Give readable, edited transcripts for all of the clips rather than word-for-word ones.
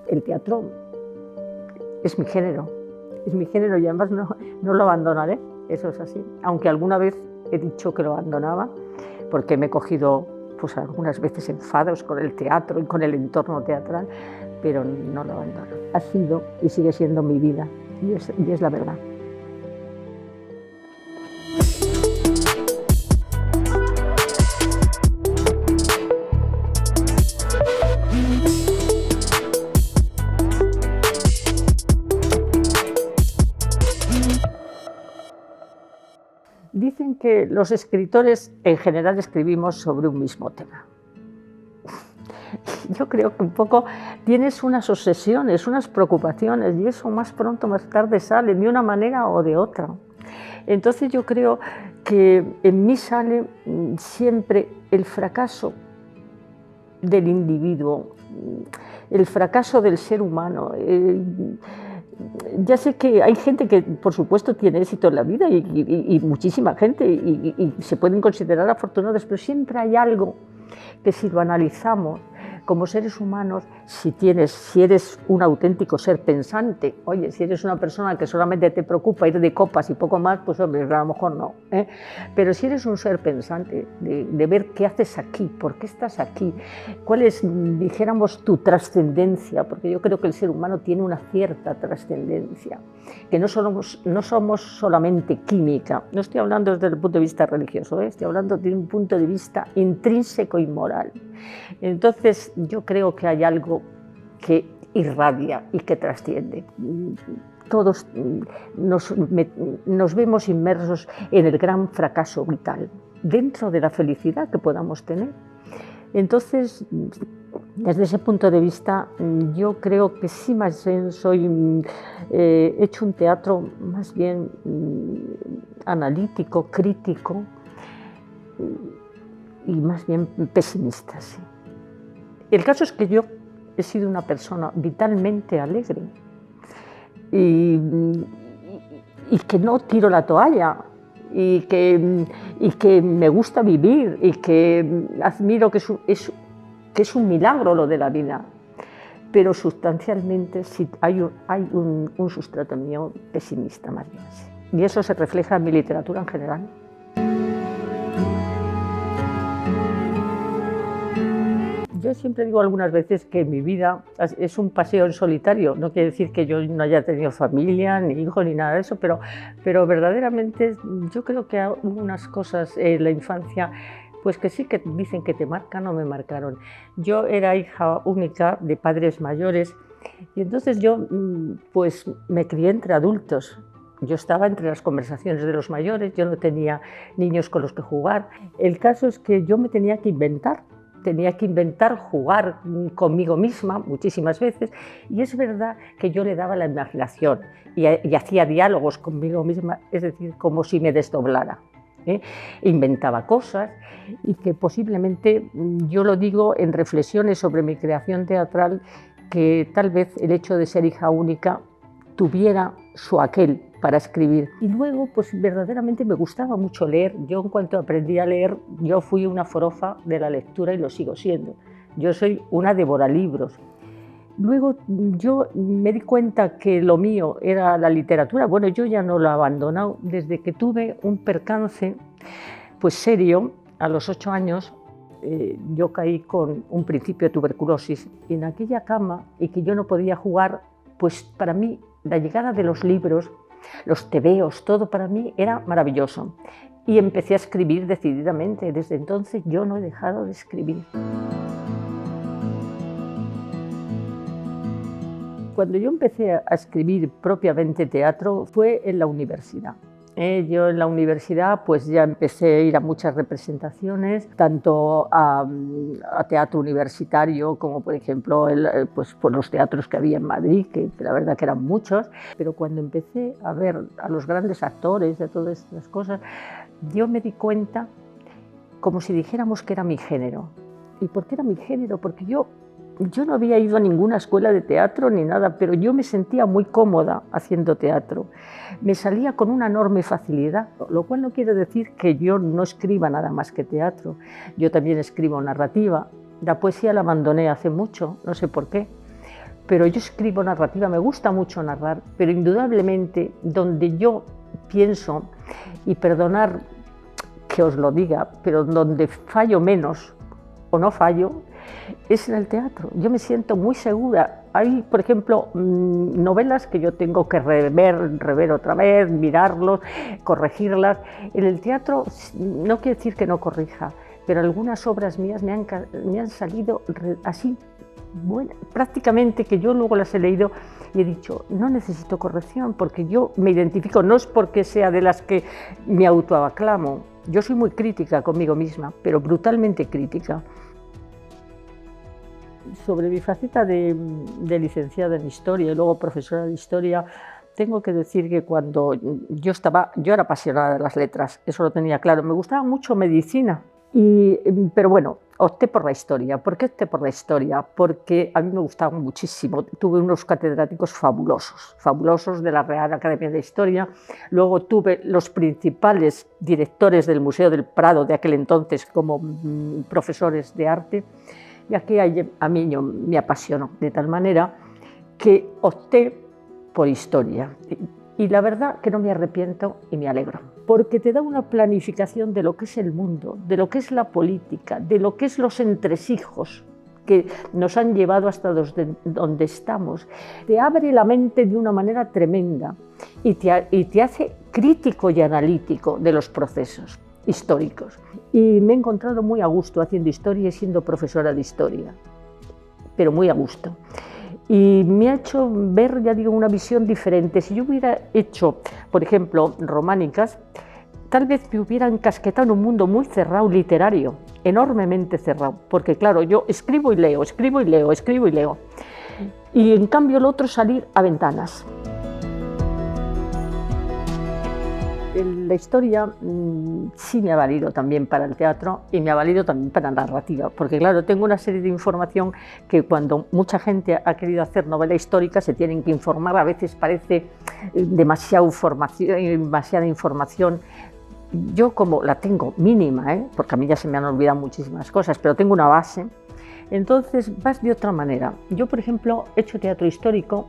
El teatro es mi género y además no lo abandonaré, eso es así. Aunque alguna vez he dicho que lo abandonaba, porque me he cogido pues algunas veces enfados con el teatro y con el entorno teatral, pero no lo abandono. Ha sido y sigue siendo mi vida, y es la verdad. Dicen que los escritores en general escribimos sobre un mismo tema. Yo creo que un poco tienes unas obsesiones, unas preocupaciones, y eso más pronto o más tarde sale de una manera o de otra. Entonces yo creo que en mí sale siempre el fracaso del individuo, el fracaso del ser humano. Ya sé que hay gente que, por supuesto, tiene éxito en la vida y muchísima gente y se pueden considerar afortunados, pero siempre hay algo que si lo analizamos como seres humanos, si eres un auténtico ser pensante, oye, si eres una persona que solamente te preocupa ir de copas y poco más, pues hombre, a lo mejor no, ¿eh? Pero si eres un ser pensante, de ver qué haces aquí, por qué estás aquí, cuál es, dijéramos, tu trascendencia, porque yo creo que el ser humano tiene una cierta trascendencia, que no somos solamente química, no estoy hablando desde el punto de vista religioso, estoy hablando desde un punto de vista intrínseco y moral. Entonces yo creo que hay algo que irradia y que trasciende. Todos nos vemos inmersos en el gran fracaso vital, dentro de la felicidad que podamos tener. Entonces, desde ese punto de vista, yo creo que sí más bien he hecho un teatro más bien analítico, crítico y más bien pesimista, sí. El caso es que yo he sido una persona vitalmente alegre y que no tiro la toalla y que me gusta vivir y que admiro que es un milagro lo de la vida, pero sustancialmente sí hay un sustrato mío pesimista más bien, sí. Y eso se refleja en mi literatura en general. Yo siempre digo algunas veces que mi vida es un paseo en solitario. No quiere decir que yo no haya tenido familia, ni hijos, ni nada de eso, pero verdaderamente yo creo que hay unas cosas en la infancia pues que sí que dicen que te marcan o me marcaron. Yo era hija única de padres mayores y entonces yo pues me crié entre adultos. Yo estaba entre las conversaciones de los mayores, yo no tenía niños con los que jugar. El caso es que yo me tenía que inventar jugar conmigo misma muchísimas veces, y es verdad que yo le daba la imaginación y hacía diálogos conmigo misma, es decir, como si me desdoblara, ¿eh? Inventaba cosas y que posiblemente, yo lo digo en reflexiones sobre mi creación teatral, que tal vez el hecho de ser hija única tuviera su aquel para escribir. Y luego, pues verdaderamente me gustaba mucho leer. Yo en cuanto aprendí a leer, yo fui una forofa de la lectura y lo sigo siendo. Yo soy una devoralibros. Luego yo me di cuenta que lo mío era la literatura. Bueno, yo ya no lo he abandonado desde que tuve un percance pues serio a los 8 años. Yo caí con un principio de tuberculosis en aquella cama y que yo no podía jugar, pues para mí la llegada de los libros, los tebeos, todo para mí era maravilloso. Y empecé a escribir decididamente. Desde entonces yo no he dejado de escribir. Cuando yo empecé a escribir propiamente teatro fue en la universidad. Yo en la universidad pues ya empecé a ir a muchas representaciones, tanto a teatro universitario como por ejemplo pues por los teatros que había en Madrid, que la verdad que eran muchos, pero cuando empecé a ver a los grandes actores de todas estas cosas, yo me di cuenta como si dijéramos que era mi género. ¿Y por qué era mi género? Porque yo no había ido a ninguna escuela de teatro ni nada, pero yo me sentía muy cómoda haciendo teatro. Me salía con una enorme facilidad, lo cual no quiere decir que yo no escriba nada más que teatro. Yo también escribo narrativa. La poesía la abandoné hace mucho, no sé por qué, pero yo escribo narrativa, me gusta mucho narrar, pero indudablemente donde yo pienso, y perdonar que os lo diga, pero donde fallo menos o no fallo, es en el teatro. Yo me siento muy segura. Hay, por ejemplo, novelas que yo tengo que rever otra vez, mirarlos, corregirlas. En el teatro no quiere decir que no corrija, pero algunas obras mías me han salido así, bueno, prácticamente, que yo luego las he leído y he dicho, no necesito corrección, porque yo me identifico, no es porque sea de las que me autoaclamo. Yo soy muy crítica conmigo misma, pero brutalmente crítica. Sobre mi faceta de licenciada en Historia y luego profesora de Historia, tengo que decir que cuando yo era apasionada de las letras, eso lo tenía claro, me gustaba mucho medicina, pero bueno, opté por la historia. ¿Por qué opté por la historia? Porque a mí me gustaba muchísimo, tuve unos catedráticos fabulosos de la Real Academia de Historia, luego tuve los principales directores del Museo del Prado de aquel entonces como profesores de arte, y aquí a mí me apasionó de tal manera que opté por historia. Y la verdad que no me arrepiento y me alegro, porque te da una planificación de lo que es el mundo, de lo que es la política, de lo que es los entresijos que nos han llevado hasta donde estamos. Te abre la mente de una manera tremenda y te hace crítico y analítico de los procesos históricos. Y me he encontrado muy a gusto haciendo historia y siendo profesora de historia, pero muy a gusto. Y me ha hecho ver, ya digo, una visión diferente. Si yo hubiera hecho, por ejemplo, románicas, tal vez me hubiera encasquetado en un mundo muy cerrado, literario, enormemente cerrado, porque claro, yo escribo y leo, escribo y leo, escribo y leo. Y en cambio el otro salir a ventanas. La historia sí me ha valido también para el teatro y me ha valido también para la narrativa, porque claro, tengo una serie de información que cuando mucha gente ha querido hacer novela histórica se tienen que informar, a veces parece demasiada información. Yo como la tengo mínima, porque a mí ya se me han olvidado muchísimas cosas, pero tengo una base, entonces vas de otra manera. Yo, por ejemplo, he hecho teatro histórico,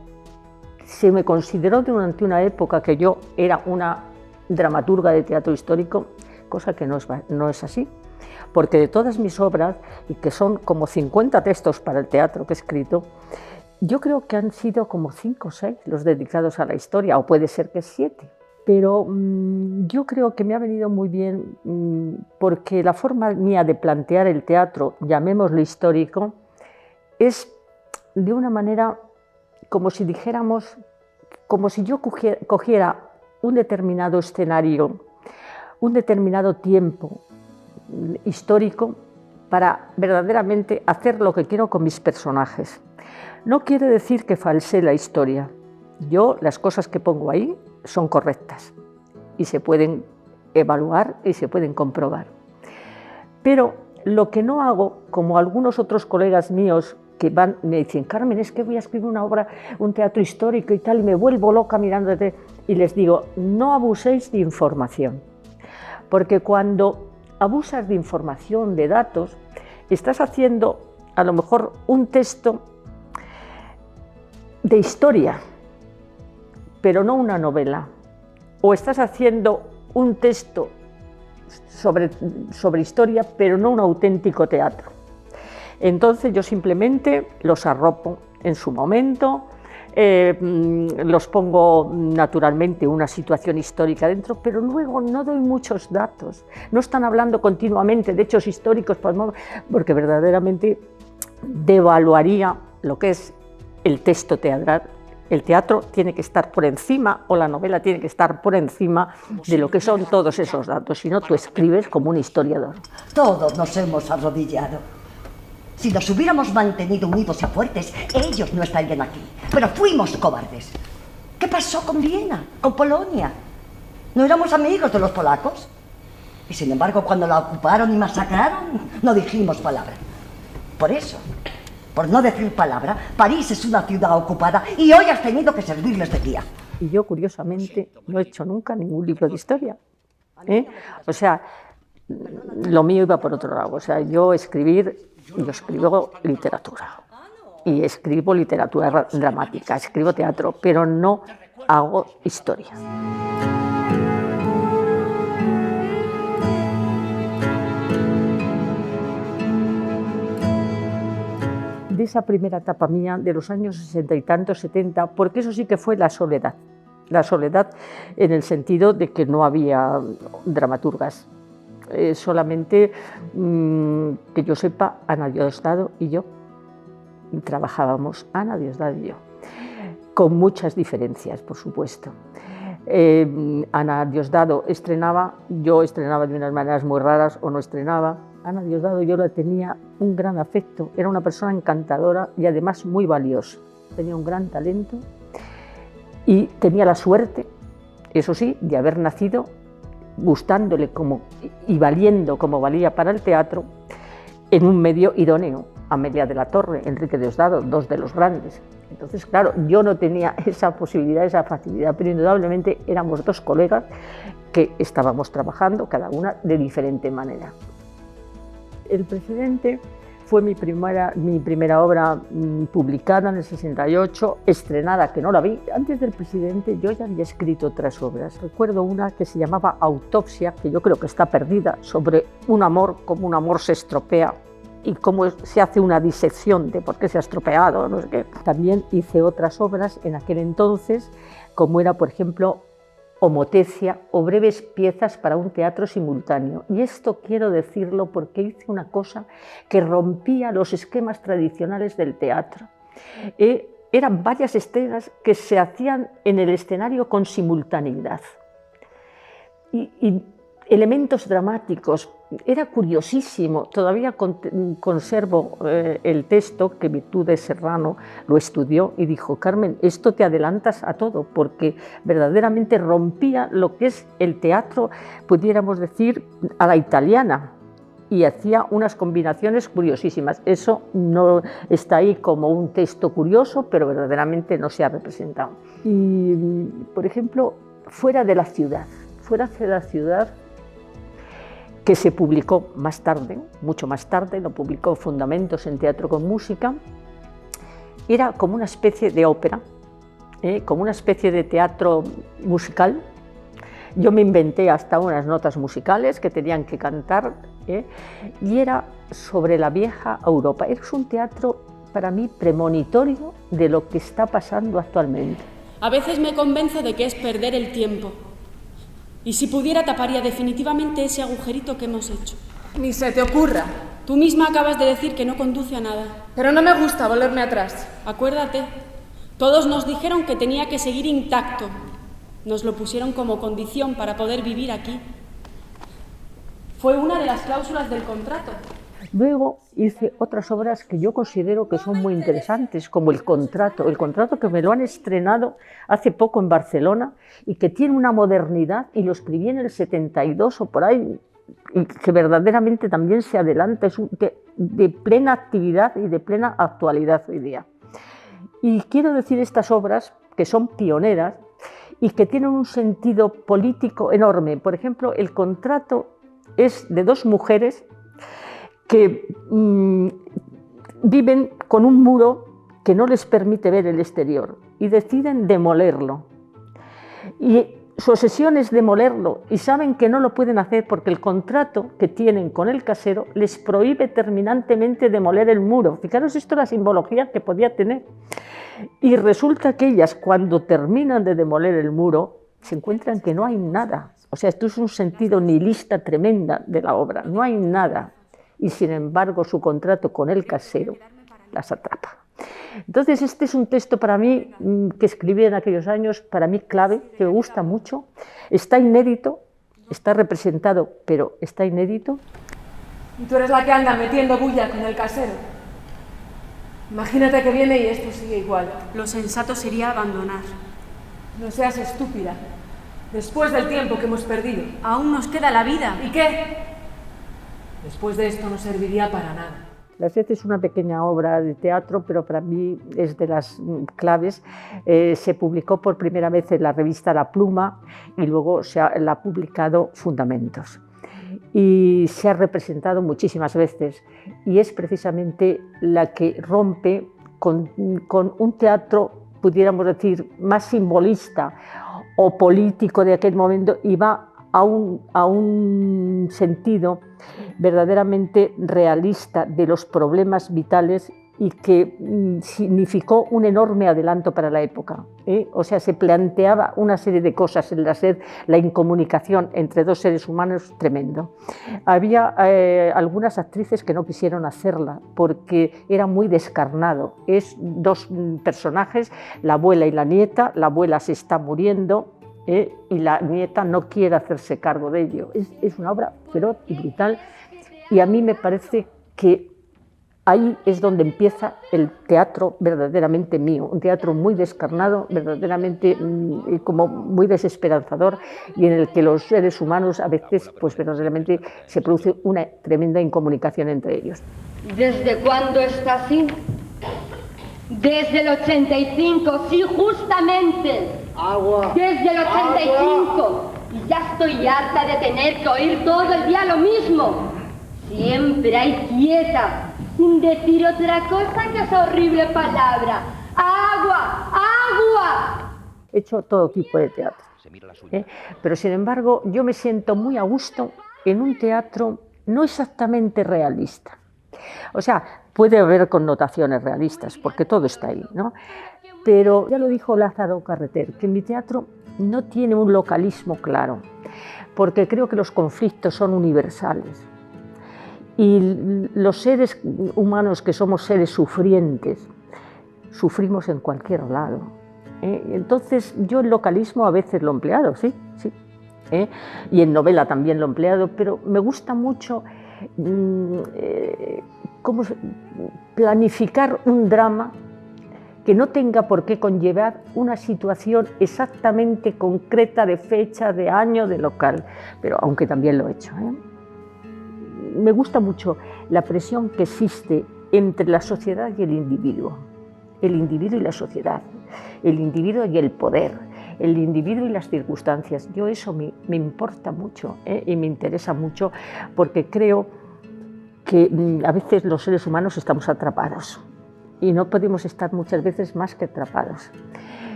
se me consideró durante una época que yo era una dramaturga de teatro histórico, cosa que no es así, porque de todas mis obras, y que son como 50 textos para el teatro que he escrito, yo creo que han sido como 5 o 6 los dedicados a la historia, o puede ser que 7, pero yo creo que me ha venido muy bien porque la forma mía de plantear el teatro, llamémoslo histórico, es de una manera como si dijéramos, como si yo cogiera un determinado escenario, un determinado tiempo histórico para verdaderamente hacer lo que quiero con mis personajes. No quiere decir que falsee la historia. Yo, las cosas que pongo ahí son correctas y se pueden evaluar y se pueden comprobar. Pero lo que no hago, como algunos otros colegas míos que me dicen, Carmen, es que voy a escribir una obra, un teatro histórico y tal, y me vuelvo loca mirándote, y les digo, no abuséis de información, porque cuando abusas de información, de datos, estás haciendo a lo mejor un texto de historia, pero no una novela, o estás haciendo un texto sobre historia, pero no un auténtico teatro. Entonces yo simplemente los arropo en su momento, los pongo naturalmente una situación histórica dentro, pero luego no doy muchos datos. No están hablando continuamente de hechos históricos, porque verdaderamente devaluaría lo que es el texto teatral. El teatro tiene que estar por encima, o la novela tiene que estar por encima de lo que son todos esos datos, si no tú escribes como un historiador. Todos nos hemos arrodillado. Si nos hubiéramos mantenido unidos y fuertes, ellos no estarían aquí. Pero fuimos cobardes. ¿Qué pasó con Viena, con Polonia? ¿No éramos amigos de los polacos? Y sin embargo, cuando la ocuparon y masacraron, no dijimos palabra. Por eso, por no decir palabra, París es una ciudad ocupada y hoy has tenido que servirles de guía. Y yo, curiosamente, no he hecho nunca ningún libro de historia. O sea, lo mío iba por otro lado. O sea, yo escribo literatura. y escribo literatura dramática, escribo teatro, pero no hago historia. De esa primera etapa mía, de los años 60 y tantos, 70, porque eso sí que fue la soledad en el sentido de que no había dramaturgas, solamente que yo sepa, Ana Diosdado y yo trabajábamos, Ana Diosdado y yo, con muchas diferencias, por supuesto. Ana Diosdado estrenaba, yo estrenaba de unas maneras muy raras o no estrenaba. Ana Diosdado yo la tenía un gran afecto, era una persona encantadora y además muy valiosa, tenía un gran talento y tenía la suerte, eso sí, de haber nacido gustándole y valiendo como valía para el teatro en un medio idóneo. Amelia de la Torre, Enrique Diosdado, dos de los grandes. Entonces, claro, yo no tenía esa posibilidad, esa facilidad, pero indudablemente éramos dos colegas que estábamos trabajando, cada una de diferente manera. El Presidente fue mi primera obra publicada en el 68, estrenada, que no la vi. Antes del Presidente yo ya había escrito otras obras. Recuerdo una que se llamaba Autopsia, que yo creo que está perdida, sobre un amor, cómo un amor se estropea y cómo se hace una disección de por qué se ha estropeado, no sé qué. También hice otras obras en aquel entonces, como era, por ejemplo, Homotecia o breves piezas para un teatro simultáneo. Y esto quiero decirlo porque hice una cosa que rompía los esquemas tradicionales del teatro. Eran varias escenas que se hacían en el escenario con simultaneidad. Y elementos dramáticos. Era curiosísimo, todavía conservo el texto que Virtudes Serrano lo estudió y dijo: Carmen, esto te adelantas a todo, porque verdaderamente rompía lo que es el teatro, pudiéramos decir, a la italiana, y hacía unas combinaciones curiosísimas. Eso no está ahí como un texto curioso, pero verdaderamente no se ha representado. Y, por ejemplo, Fuera de la ciudad, que se publicó más tarde, mucho más tarde, lo publicó Fundamentos en Teatro con Música, era como una especie de ópera, como una especie de teatro musical. Yo me inventé hasta unas notas musicales que tenían que cantar, y era sobre la vieja Europa. Es un teatro para mí premonitorio de lo que está pasando actualmente. A veces me convenzo de que es perder el tiempo. Y si pudiera, taparía definitivamente ese agujerito que hemos hecho. Ni se te ocurra. Tú misma acabas de decir que no conduce a nada. Pero no me gusta volverme atrás. Acuérdate, todos nos dijeron que tenía que seguir intacto. Nos lo pusieron como condición para poder vivir aquí. Fue una de las cláusulas del contrato. Luego hice otras obras que yo considero que son muy interesantes, como El Contrato que me lo han estrenado hace poco en Barcelona y que tiene una modernidad, y lo escribí en el 72 o por ahí, y que verdaderamente también se adelanta, es de plena actividad y de plena actualidad hoy día. Y quiero decir estas obras que son pioneras y que tienen un sentido político enorme. Por ejemplo, El Contrato es de dos mujeres que viven con un muro que no les permite ver el exterior y deciden demolerlo. Y su obsesión es demolerlo y saben que no lo pueden hacer porque el contrato que tienen con el casero les prohíbe terminantemente demoler el muro. Fijaros esto, la simbología que podía tener. Y resulta que ellas, cuando terminan de demoler el muro, se encuentran que no hay nada. O sea, esto es un sentido nihilista tremenda de la obra, no hay nada. Y sin embargo su contrato con el casero las atrapa. Entonces este es un texto para mí que escribí en aquellos años, para mí clave, que me gusta mucho. Está inédito, está representado, pero está inédito. Y tú eres la que anda metiendo bulla con el casero. Imagínate que viene y esto sigue igual. Lo sensato sería abandonar. No seas estúpida. Después del tiempo que hemos perdido. Aún nos queda la vida. ¿Y qué? Después de esto no serviría para nada. Las Siete es una pequeña obra de teatro, pero para mí es de las claves. Se publicó por primera vez en la revista La Pluma y luego la ha publicado Fundamentos. Y se ha representado muchísimas veces y es precisamente la que rompe con un teatro, pudiéramos decir, más simbolista o político de aquel momento, iba a un sentido verdaderamente realista de los problemas vitales y que significó un enorme adelanto para la época, ¿eh? O sea, se planteaba una serie de cosas, el hacer la incomunicación entre dos seres humanos tremendo. Había algunas actrices que no quisieron hacerla porque era muy descarnado. Es dos personajes, la abuela y la nieta. La abuela se está muriendo, y la nieta no quiere hacerse cargo de ello. Es una obra feroz y brutal, y a mí me parece que ahí es donde empieza el teatro verdaderamente mío, un teatro muy descarnado, verdaderamente como muy desesperanzador, y en el que los seres humanos a veces pues verdaderamente se produce una tremenda incomunicación entre ellos. ¿Desde cuándo está así? Desde el 85, sí, justamente. Agua. Desde el 85. Y ya estoy harta de tener que oír todo el día lo mismo. Siempre hay quieta, sin decir otra cosa que esa horrible palabra. ¡Agua! ¡Agua! He hecho todo tipo de teatro, pero sin embargo yo me siento muy a gusto en un teatro no exactamente realista. O sea, puede haber connotaciones realistas, porque todo está ahí, ¿no? Pero ya lo dijo Lázaro Carreter, que mi teatro no tiene un localismo claro, porque creo que los conflictos son universales. Y los seres humanos, que somos seres sufrientes, sufrimos en cualquier lado. Entonces yo el localismo a veces lo he empleado, sí. Y en novela también lo he empleado, pero me gusta mucho cómo planificar un drama que no tenga por qué conllevar una situación exactamente concreta de fecha, de año, de local, pero aunque también lo he hecho. Me gusta mucho la presión que existe entre la sociedad y el individuo y la sociedad, el individuo y el poder, el individuo y las circunstancias. Yo eso me importa mucho, y me interesa mucho, porque creo que a veces los seres humanos estamos atrapados y no podemos estar muchas veces más que atrapados.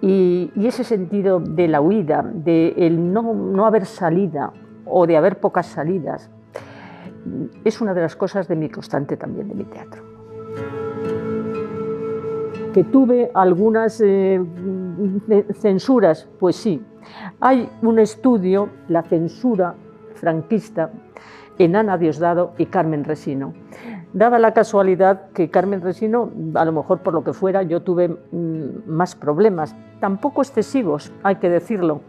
Y ese sentido de la huida, de el no haber salida o de haber pocas salidas, es una de las cosas de mi constante también de mi teatro. Que tuve algunas censuras, pues sí. Hay un estudio, la censura franquista, en Ana Diosdado y Carmen Resino. Daba la casualidad que Carmen Resino, a lo mejor por lo que fuera, yo tuve más problemas, tampoco excesivos, hay que decirlo,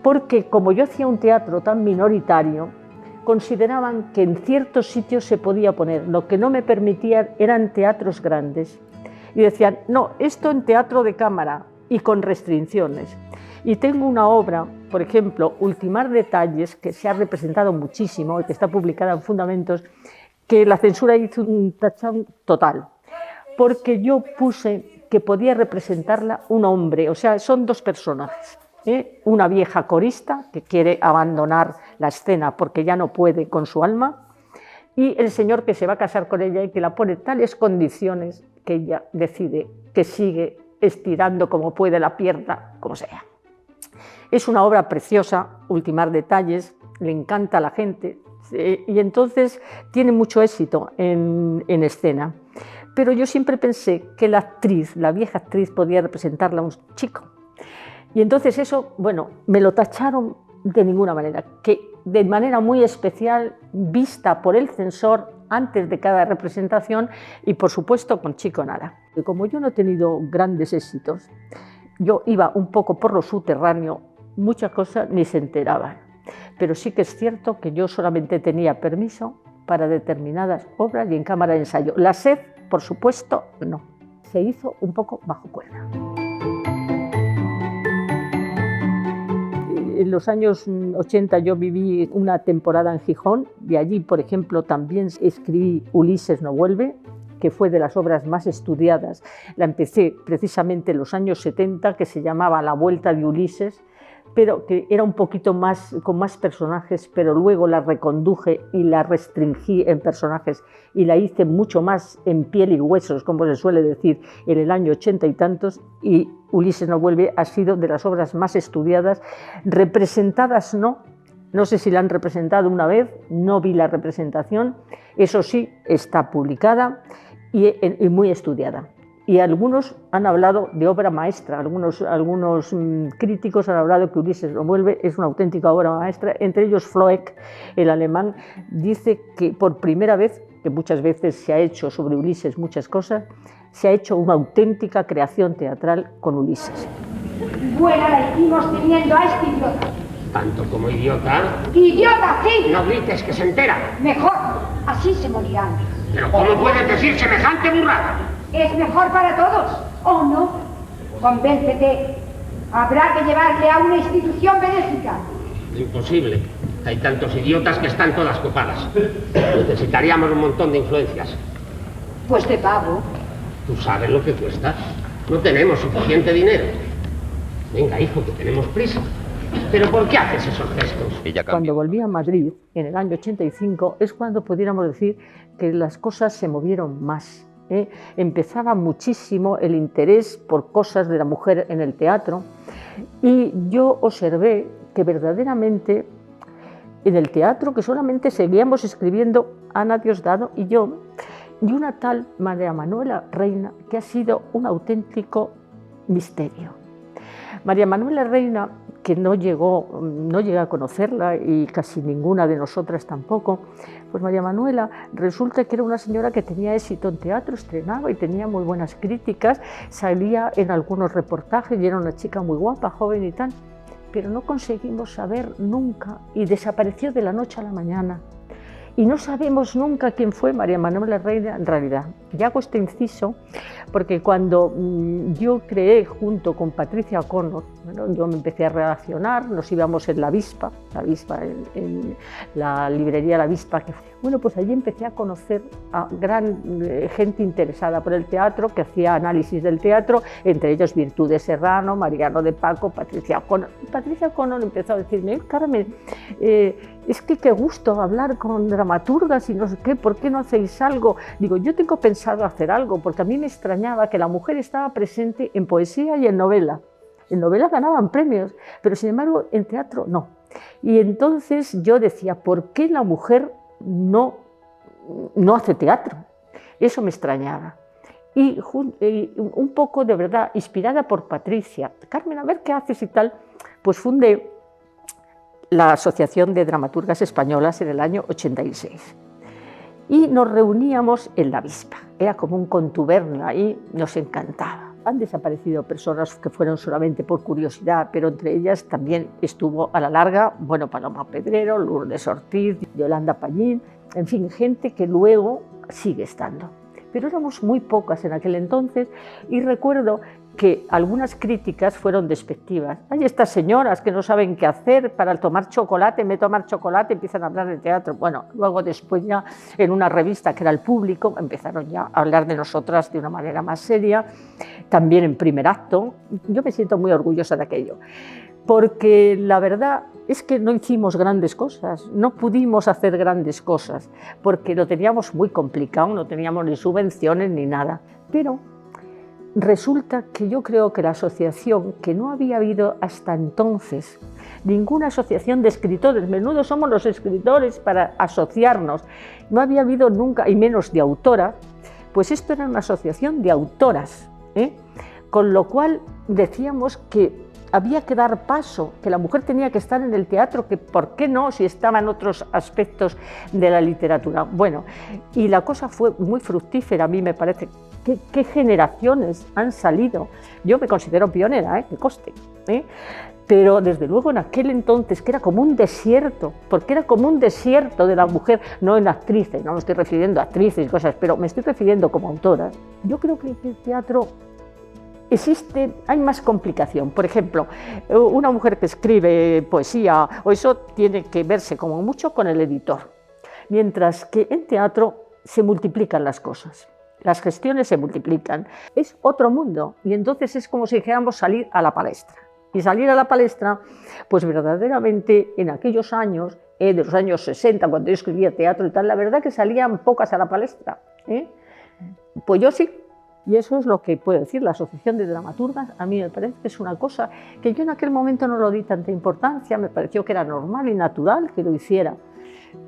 porque como yo hacía un teatro tan minoritario, consideraban que en ciertos sitios se podía poner, lo que no me permitían eran teatros grandes. Y decían, no, esto en teatro de cámara y con restricciones. Y tengo una obra, por ejemplo, Ultimar Detalles, que se ha representado muchísimo y que está publicada en Fundamentos, que la censura hizo un touchdown total, porque yo puse que podía representarla un hombre, o sea, son dos personajes. Una vieja corista que quiere abandonar la escena porque ya no puede con su alma, y el señor que se va a casar con ella y que la pone tales condiciones que ella decide que sigue estirando como puede la pierna, como sea. Es una obra preciosa, Ultimar Detalles, le encanta a la gente, y entonces tiene mucho éxito en escena. Pero yo siempre pensé que la actriz, la vieja actriz, podía representarla a un chico. Y entonces eso, bueno, me lo tacharon de ninguna manera, que de manera muy especial, vista por el censor antes de cada representación, y por supuesto con chico nada. Y como yo no he tenido grandes éxitos, yo iba un poco por lo subterráneo, muchas cosas ni se enteraban. Pero sí que es cierto que yo solamente tenía permiso para determinadas obras y en cámara de ensayo. La SED, por supuesto, no. Se hizo un poco bajo cuerda. En los años 80 yo viví una temporada en Gijón, y allí, por ejemplo, también escribí Ulises no vuelve, que fue de las obras más estudiadas. La empecé precisamente en los años 70, que se llamaba La vuelta de Ulises, pero que era un poquito más, con más personajes, pero luego la reconduje y la restringí en personajes y la hice mucho más en piel y huesos, como se suele decir, en el año 80 y tantos, y Ulises no vuelve ha sido de las obras más estudiadas, representadas no sé si la han representado una vez, no vi la representación, eso sí, está publicada y muy estudiada. Y algunos han hablado de obra maestra, algunos críticos han hablado que Ulises no vuelve es una auténtica obra maestra, entre ellos Floek, el alemán, dice que por primera vez, que muchas veces se ha hecho sobre Ulises muchas cosas, se ha hecho una auténtica creación teatral con Ulises. Buena la hicimos teniendo a este idiota. ¿Tanto como idiota? ¡Idiota, sí! No grites, que se entera. Mejor, así se morirán. ¿Pero cómo puedes decir semejante burrada? Es mejor para todos, ¿o no? Convéncete. Habrá que llevarle a una institución benéfica. Imposible. Hay tantos idiotas que están todas copadas. Necesitaríamos un montón de influencias. Pues te pago. ¿Tú sabes lo que cuesta? No tenemos suficiente dinero. Venga, hijo, que tenemos prisa. ¿Pero por qué haces esos gestos? Cuando volví a Madrid, en el año 85, es cuando pudiéramos decir que las cosas se movieron más. Empezaba muchísimo el interés por cosas de la mujer en el teatro y yo observé que verdaderamente en el teatro, que solamente seguíamos escribiendo Ana Diosdado y yo, y una tal María Manuela Reina, que ha sido un auténtico misterio. María Manuela Reina, que no llegué a conocerla y casi ninguna de nosotras tampoco, pues María Manuela resulta que era una señora que tenía éxito en teatro, estrenaba y tenía muy buenas críticas, salía en algunos reportajes y era una chica muy guapa, joven y tal, pero no conseguimos saber nunca y desapareció de la noche a la mañana. Y no sabemos nunca quién fue María Manuela Reina en realidad. Y hago este inciso porque cuando yo creé junto con Patricia O'Connor, bueno, yo me empecé a relacionar, nos íbamos en La Avispa, en la librería La Avispa, bueno, pues allí empecé a conocer a gran gente interesada por el teatro, que hacía análisis del teatro, entre ellos Virtudes Serrano, Mariano de Paco, Patricia O'Connor. Y Patricia O'Connor empezó a decirme, Carmen, es que qué gusto hablar con dramaturgas y no sé qué, ¿por qué no hacéis algo? Digo, yo tengo pensado hacer algo, porque a mí me extrañaba que la mujer estaba presente en poesía y en novela. En novela ganaban premios, pero sin embargo en teatro no. Y entonces yo decía, ¿por qué la mujer no hace teatro? Eso me extrañaba. Y un poco de verdad, inspirada por Patricia, Carmen, a ver qué haces y tal, pues fundé la Asociación de Dramaturgas Españolas en el año 86. Y nos reuníamos en La Avispa, era como un contubernio ahí, nos encantaba. Han desaparecido personas que fueron solamente por curiosidad, pero entre ellas también estuvo a la larga, bueno, Paloma Pedrero, Lourdes Ortiz, Yolanda Pallín, en fin, gente que luego sigue estando. Pero éramos muy pocas en aquel entonces y recuerdo que algunas críticas fueron despectivas. Hay estas señoras que no saben qué hacer para tomar chocolate, en vez de tomar chocolate empiezan a hablar de teatro. Bueno, luego después ya en una revista que era El Público empezaron ya a hablar de nosotras de una manera más seria, también en Primer Acto. Yo me siento muy orgullosa de aquello, porque la verdad es que no hicimos grandes cosas, no pudimos hacer grandes cosas, porque lo teníamos muy complicado, no teníamos ni subvenciones ni nada, pero resulta que yo creo que la asociación, que no había habido hasta entonces ninguna asociación de escritores, menudo somos los escritores para asociarnos, no había habido nunca, y menos de autoras, pues esto era una asociación de autoras, con lo cual decíamos que había que dar paso, que la mujer tenía que estar en el teatro, que por qué no, si estaba en otros aspectos de la literatura. Bueno, y la cosa fue muy fructífera, a mí me parece. ¿Qué generaciones han salido? Yo me considero pionera, que conste, pero desde luego en aquel entonces, que era como un desierto, porque era como un desierto de la mujer, no en actrices, no me estoy refiriendo a actrices y cosas, pero me estoy refiriendo como autoras. Yo creo que el teatro hay más complicación. Por ejemplo, una mujer que escribe poesía o eso tiene que verse como mucho con el editor, mientras que en teatro se multiplican las cosas, las gestiones se multiplican, es otro mundo y entonces es como si dijéramos salir a la palestra. y salir a la palestra, pues verdaderamente en aquellos años, de los años 60, cuando yo escribía teatro y tal, la verdad que salían pocas a la palestra, ¿eh? Pues yo sí. Y eso es lo que puedo decir, la Asociación de Dramaturgas, a mí me parece que es una cosa que yo en aquel momento no lo di tanta importancia, me pareció que era normal y natural que lo hiciera,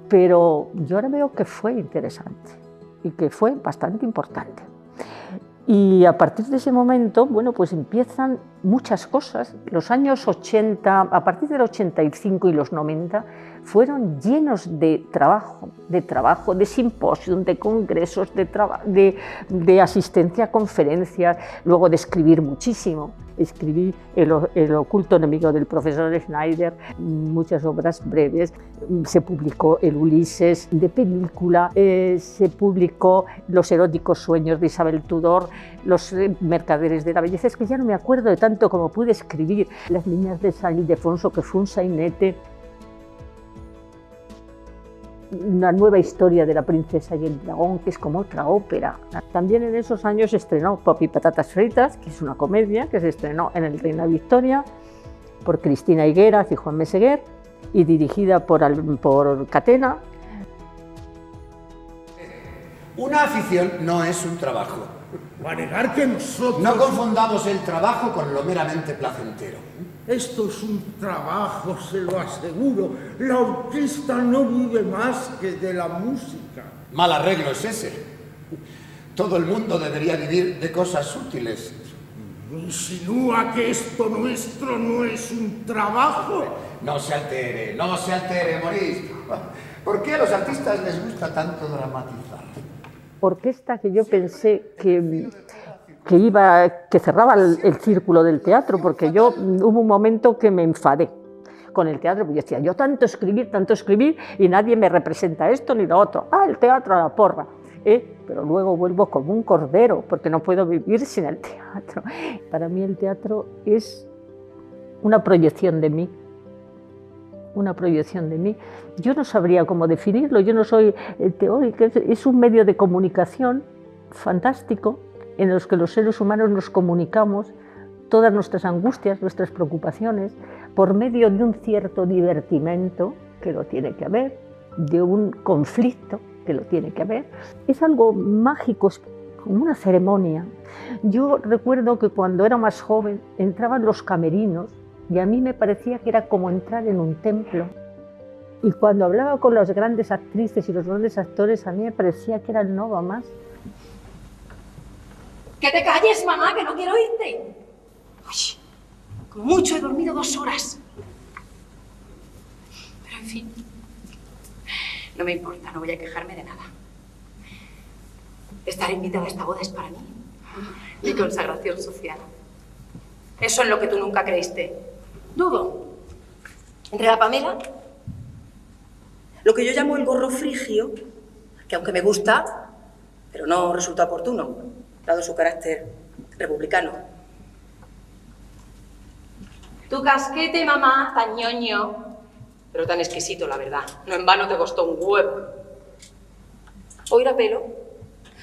pero yo ahora veo que fue interesante y que fue bastante importante. Y a partir de ese momento, bueno, pues empiezan muchas cosas. Los años 80, a partir del 85 y los 90, fueron llenos de trabajo, de simposios, de congresos, de asistencia a conferencias, luego de escribir muchísimo. Escribí El oculto enemigo del profesor Schneider, muchas obras breves, se publicó El Ulises de película, se publicó Los eróticos sueños de Isabel Tudor, Los mercaderes de la belleza, es que ya no me acuerdo de tanto como pude escribir, Las niñas de San Ildefonso, que fue un sainete, Una nueva historia de la princesa y el dragón, que es como otra ópera. También en esos años se estrenó Pop y patatas fritas, que es una comedia que se estrenó en el Reina Victoria por Cristina Higueras y Juan Meseguer y dirigida por Catena. Una afición no es un trabajo. Va a negar que nosotros... No confundamos el trabajo con lo meramente placentero. Esto es un trabajo, se lo aseguro. La orquesta no vive más que de la música. Mal arreglo es ese. Todo el mundo debería vivir de cosas útiles. ¿Insinúa que esto nuestro no es un trabajo? No se altere, Maurice. ¿Por qué a los artistas les gusta tanto dramatizar? Orquesta que yo pensé que cerraba el círculo del teatro, porque yo hubo un momento que me enfadé con el teatro, porque yo decía, yo tanto escribir y nadie me representa esto ni lo otro. El teatro a la porra. Pero luego vuelvo como un cordero, porque no puedo vivir sin el teatro. Para mí el teatro es una proyección de mí. Una proyección de mí. Yo no sabría cómo definirlo, yo no soy teórica, es un medio de comunicación fantástico en los que los seres humanos nos comunicamos todas nuestras angustias, nuestras preocupaciones, por medio de un cierto divertimento, que lo tiene que haber, de un conflicto, que lo tiene que haber. Es algo mágico, es como una ceremonia. Yo recuerdo que cuando era más joven entraba en los camerinos y a mí me parecía que era como entrar en un templo. Y cuando hablaba con las grandes actrices y los grandes actores, a mí me parecía que eran no va más. ¡Que te calles, mamá, que no quiero irte! Uy, como mucho he dormido 2 horas. Pero en fin, no me importa, no voy a quejarme de nada. Estar invitada a esta boda es para mí mi consagración social. Eso es lo que tú nunca creíste. Dudo. Entre la Pamela, lo que yo llamo el gorro frigio, que aunque me gusta, pero no resulta oportuno, dado su carácter republicano. Tu casquete, mamá, tan ñoño, pero tan exquisito, la verdad. No en vano te costó un huevo. O ir a pelo,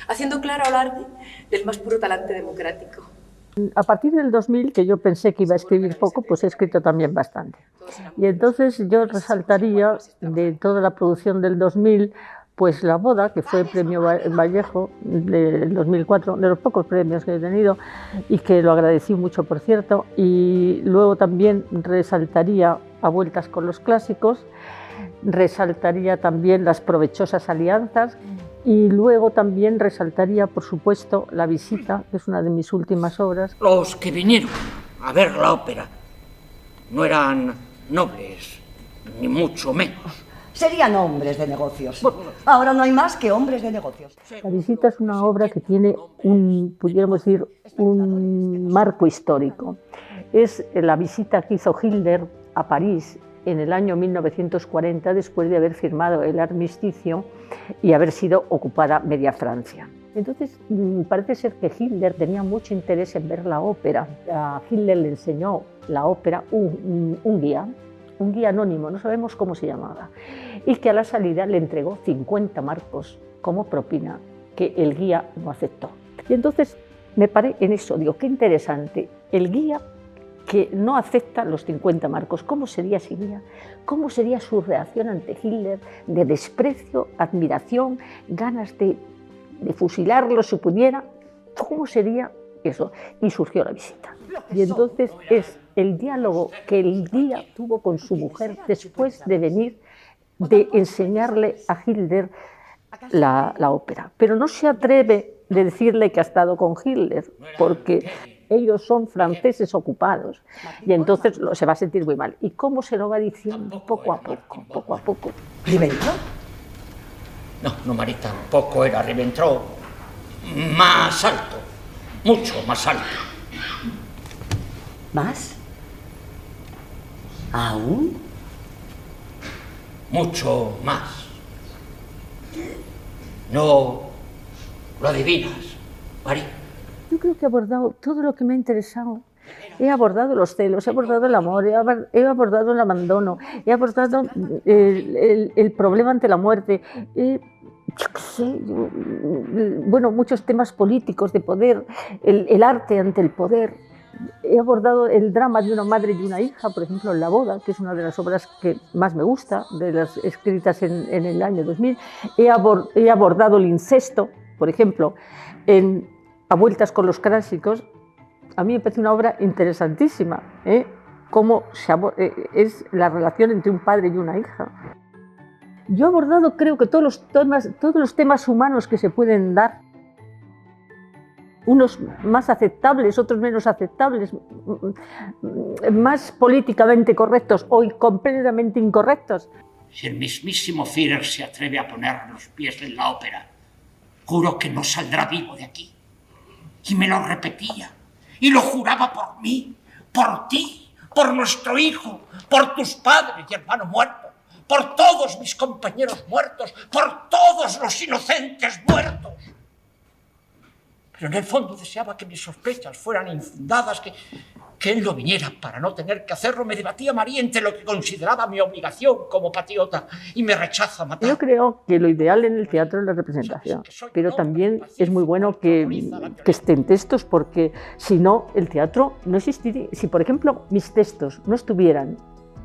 haciendo claro alarde del más puro talante democrático. A partir del 2000, que yo pensé que iba a escribir poco, pues he escrito también bastante. Y entonces yo resaltaría de toda la producción del 2000, pues La boda, que fue el premio Vallejo del 2004, de los pocos premios que he tenido y que lo agradecí mucho, por cierto. Y luego también resaltaría A vueltas con los clásicos, resaltaría también Las provechosas alianzas y luego también resaltaría, por supuesto, La visita, que es una de mis últimas obras. Los que vinieron a ver la ópera no eran nobles, ni mucho menos. Serían hombres de negocios. Ahora no hay más que hombres de negocios. La visita es una obra que tiene pudiéramos decir, un marco histórico. Es la visita que hizo Hitler a París en el año 1940, después de haber firmado el armisticio y haber sido ocupada media Francia. Entonces, parece ser que Hitler tenía mucho interés en ver la ópera. A Hitler le enseñó la ópera un guía anónimo, no sabemos cómo se llamaba, y que a la salida le entregó 50 marcos como propina, que el guía no aceptó. Y entonces me paré en eso, digo, qué interesante, el guía que no acepta los 50 marcos. ¿Cómo sería sin ella? ¿Cómo sería su reacción ante Hitler? De desprecio, admiración, ganas de fusilarlo si pudiera. ¿Cómo sería eso? Y surgió la visita. Y entonces es el diálogo que el día tuvo con su mujer después de venir, de enseñarle a Hitler la ópera. Pero no se atreve de decirle que ha estado con Hitler, porque ellos son franceses ocupados y entonces se va a sentir muy mal. ¿Y cómo se lo va diciendo? Poco a poco, poco a poco. ¿Ribbentrop? No, Marita, tampoco era Ribbentrop. Más alto, mucho más alto. ¿Más? ¿Aún? Mucho más. No lo adivinas, María. Yo creo que he abordado todo lo que me ha interesado. He abordado los celos, he abordado el amor, he abordado el abandono, he abordado el problema ante la muerte. Yo qué sé, bueno, muchos temas políticos de poder, el arte ante el poder. He abordado el drama de una madre y una hija, por ejemplo, en La boda, que es una de las obras que más me gusta, de las escritas en el año 2000. He abordado el incesto, por ejemplo, en A vueltas con los clásicos. A mí me parece una obra interesantísima, cómo es la relación entre un padre y una hija. Yo he abordado, creo que todos los temas humanos que se pueden dar, unos más aceptables, otros menos aceptables, más políticamente correctos o completamente incorrectos. Si el mismísimo Führer se atreve a poner los pies en la ópera, juro que no saldrá vivo de aquí. Y me lo repetía, y lo juraba por mí, por ti, por nuestro hijo, por tus padres y hermano muertos, por todos mis compañeros muertos, por todos los inocentes muertos. Pero en el fondo deseaba que mis sospechas fueran infundadas, que él no viniera para no tener que hacerlo. Me debatía María entre lo que consideraba mi obligación como patriota y me rechaza matar. Yo creo que lo ideal en el teatro es la representación, pero también es muy bueno que estén textos, porque si no, el teatro no existiría. Si, por ejemplo, mis textos no estuvieran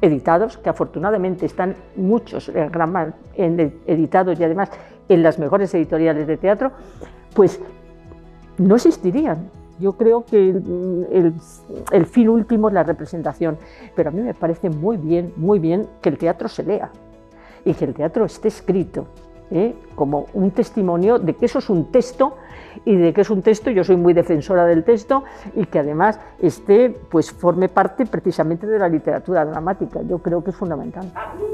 editados, que afortunadamente están muchos, editados y además en las mejores editoriales de teatro, pues no existirían. Yo creo que el fin último es la representación, pero a mí me parece muy bien que el teatro se lea y que el teatro esté escrito, como un testimonio de que eso es un texto y de que es un texto. Yo soy muy defensora del texto y que además pues forme parte precisamente de la literatura dramática. Yo creo que es fundamental.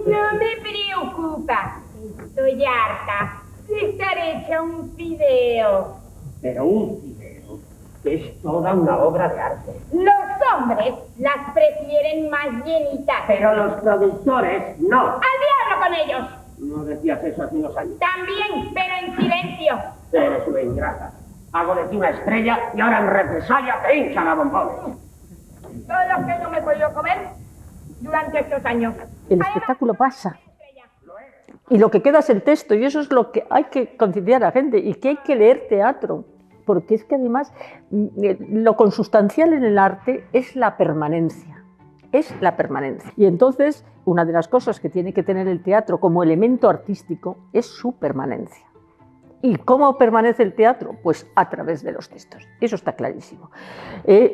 No me preocupa, estoy harta. Estaré hecha un fideo. Pero un fideo es toda una obra de arte. Los hombres las prefieren más llenitas. Pero los productores no. ¡Al diablo con ellos! No decías eso hace unos años. También, pero en silencio. Eres una ingrata. Hago de ti una estrella y ahora en represalia te hinchan a bombones. Todo lo que no me he podido comer durante estos años. El espectáculo pasa. Y lo que queda es el texto, y eso es lo que hay que concienciar a la gente, y que hay que leer teatro, porque es que además lo consustancial en el arte es la permanencia, Y entonces una de las cosas que tiene que tener el teatro como elemento artístico es su permanencia. ¿Y cómo permanece el teatro? Pues a través de los textos, eso está clarísimo.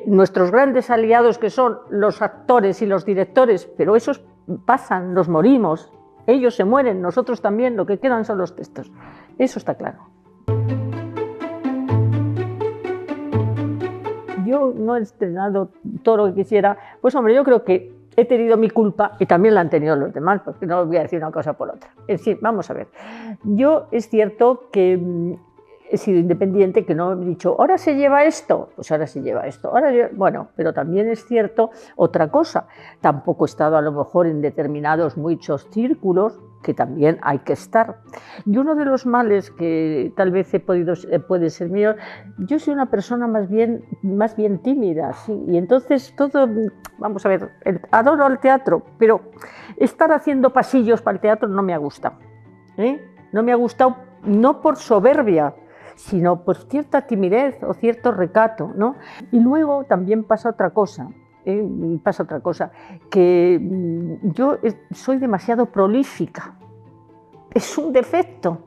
Nuestros grandes aliados, que son los actores y los directores, pero esos pasan, nos morimos. Ellos se mueren, nosotros también, lo que quedan son los textos. Eso está claro. Yo no he estrenado todo lo que quisiera. Pues hombre, yo creo que he tenido mi culpa y también la han tenido los demás, porque no voy a decir una cosa por otra. Es decir, vamos a ver. Yo es cierto que he sido independiente, que no he dicho, ahora se lleva esto, pues ahora se lleva esto. Bueno, pero también es cierto otra cosa. Tampoco he estado a lo mejor en determinados muchos círculos, que también hay que estar. Y uno de los males que tal vez puede ser mío, yo soy una persona más bien tímida, ¿sí? Y entonces todo, vamos a ver, adoro el teatro, pero estar haciendo pasillos para el teatro no me ha gustado. No me ha gustado, no por soberbia, sino por cierta timidez o cierto recato, ¿no? Y luego también pasa otra cosa, pasa otra cosa, que yo soy demasiado prolífica. Es un defecto.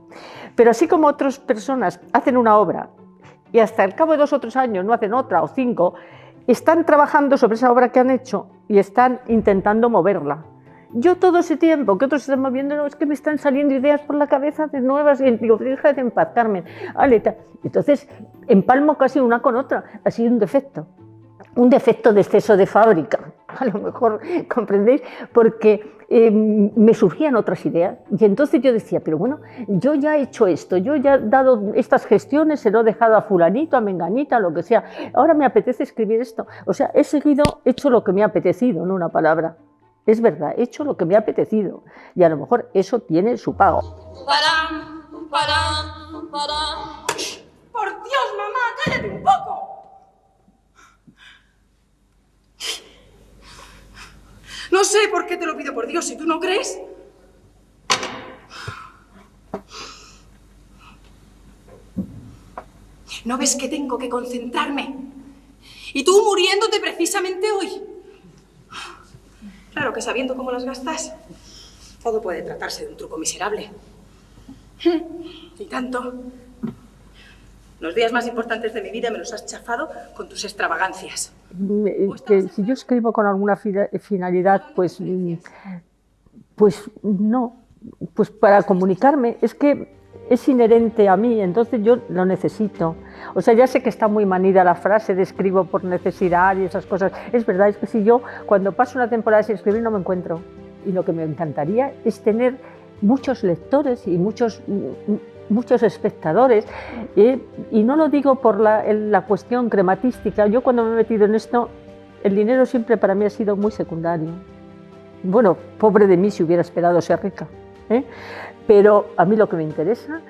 Pero así como otras personas hacen una obra y hasta el cabo de 2 o 3 años no hacen otra o 5, están trabajando sobre esa obra que han hecho y están intentando moverla. Yo todo ese tiempo que otros están moviendo, no, es que me están saliendo ideas por la cabeza de nuevas y digo, déjate en paz, Carmen. Entonces, empalmo casi una con otra. Ha sido un defecto de exceso de fábrica, a lo mejor, ¿comprendéis? Porque me surgían otras ideas y entonces yo decía, pero bueno, yo ya he hecho esto, yo ya he dado estas gestiones, se lo he dejado a fulanito, a menganita, lo que sea, ahora me apetece escribir esto. O sea, he hecho lo que me ha apetecido, no una palabra. Es verdad, he hecho lo que me ha apetecido y a lo mejor eso tiene su pago. ¡Por Dios, mamá, cállate un poco! No sé por qué te lo pido, por Dios, si tú no crees. ¿No ves que tengo que concentrarme? Y tú muriéndote precisamente hoy. Claro que sabiendo cómo las gastas, todo puede tratarse de un truco miserable. Y tanto. Los días más importantes de mi vida me los has chafado con tus extravagancias. Que si yo escribo con alguna finalidad, pues no, pues para comunicarme, es que es inherente a mí, entonces yo lo necesito. O sea, ya sé que está muy manida la frase de escribo por necesidad y esas cosas. Es verdad, es que si yo cuando paso una temporada sin escribir no me encuentro. Y lo que me encantaría es tener muchos lectores y muchos espectadores, y no lo digo por la cuestión crematística. Yo cuando me he metido en esto, el dinero siempre para mí ha sido muy secundario. Bueno, pobre de mí si hubiera esperado ser rica, pero a mí lo que me interesa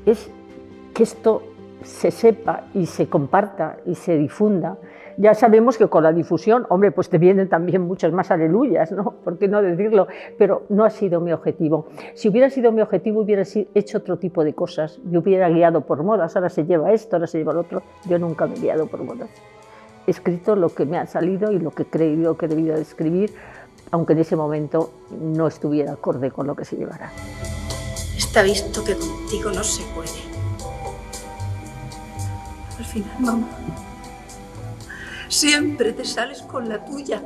es que esto se sepa y se comparta y se difunda. Ya sabemos que con la difusión, hombre, pues te vienen también muchas más aleluyas, ¿no? ¿Por qué no decirlo? Pero no ha sido mi objetivo. Si hubiera sido mi objetivo, hubiera hecho otro tipo de cosas. Yo hubiera guiado por modas, ahora se lleva esto, ahora se lleva lo otro. Yo nunca me he guiado por modas. He escrito lo que me ha salido y lo que creo que he debido de escribir, aunque en ese momento no estuviera acorde con lo que se llevará. Está visto que contigo no se puede. Al final, mamá, siempre te sales con la tuya.